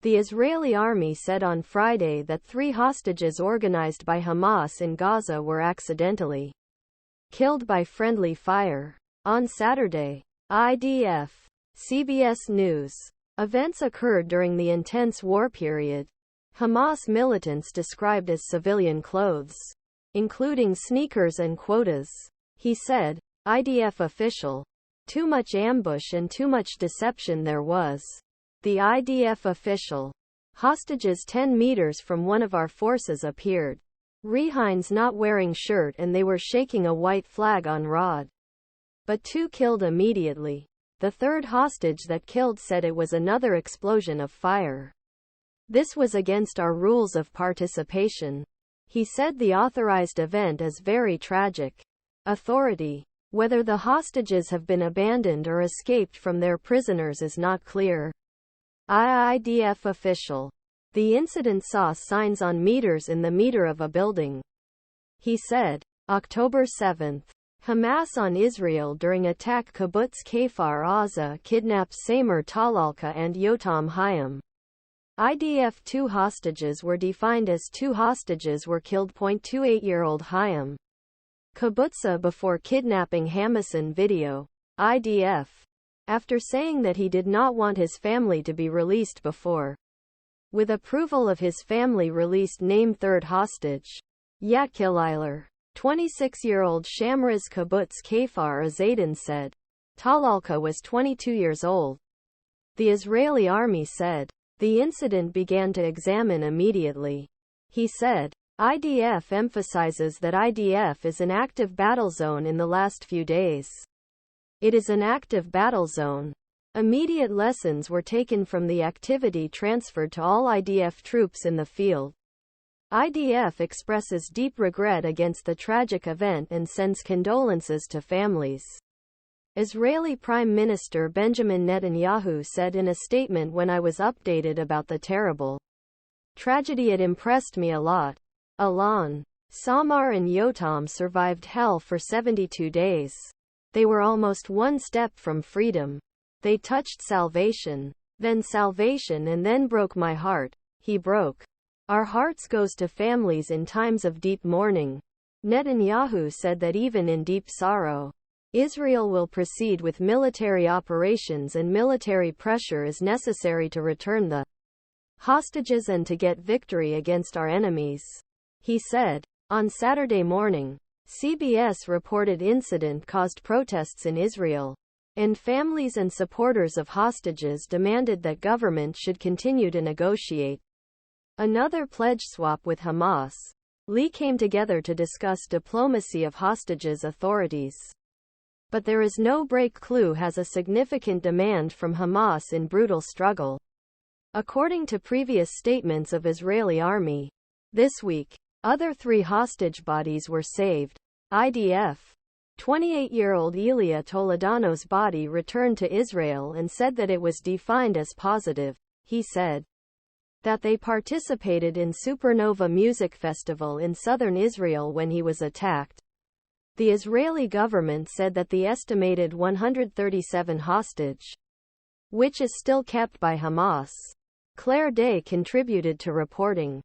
The Israeli army said on Friday that 3 hostages organized by Hamas in Gaza were accidentally killed by friendly fire. On Saturday, IDF, CBS News. Events occurred during the intense war period. Hamas militants described as civilian clothes, including sneakers and quotas. He said, IDF official. Too much ambush and too much deception there was. The IDF official. Hostages 10 meters from one of our forces appeared. Rehines not wearing shirt and they were shaking a white flag on rod. But 2 killed immediately. The 3rd hostage that killed said it was another explosion of fire. This was against our rules of participation. He said the authorized event is very tragic. Authority. Whether the hostages have been abandoned or escaped from their prisoners is not clear. IIDF official. The incident saw signs on meters in the meter of a building. He said, October 7th. Hamas on Israel during attack Kibbutz Kfar Aza'dan kidnaps said.Talalka and Yotam Haim. IDF 2 hostages were defined as 2 hostages were killed. 28-year-old Haim. Kibbutz'a before kidnapping Hamas'ın video.IDF. After saying that he did not want his family to be released before. With approval of his family released named 3rd hostage. Yatkililer. 26-year-old Shamriz Kibbutz Kfar Aza'dan said. Talalka was 22 years old. The Israeli army said. The incident began to examine immediately. He said. IDF emphasizes that IDF is an active battle zone in the last few days. It is an active battle zone. Immediate lessons were taken from the activity transferred to all IDF troops in the field. IDF expresses deep regret against the tragic event and sends condolences to families. Israeli Prime Minister Benjamin Netanyahu said in a statement, when I was updated about the terrible tragedy, it impressed me a lot. Alon. Samar and Yotam survived hell for 72 days. They were almost one step from freedom. They touched salvation. Then salvation, and then broke my heart. He broke. Our hearts goes to families in times of deep mourning. Netanyahu said that even in deep sorrow, Israel will proceed with military operations and military pressure is necessary to return the hostages and to get victory against our enemies. He said. On Saturday morning, CBS reported incident caused protests in Israel, and families and supporters of hostages demanded that government should continue to negotiate another pledge swap with Hamas.Li came together to discuss diplomacy of hostages authorities. But there is no break. Clue has a significant demand from Hamas in brutal struggle. According to previous statements of Israeli army, this week, other 3 hostage bodies were saved. IDF. 28-year-old Elia Toledano's body returned to Israel and said that it was defined as positive. He said that they participated in Supernova Music Festival in southern Israel when he was attacked. The Israeli government said that the estimated 137 hostage, which is still kept by Hamas. Claire Day contributed to reporting.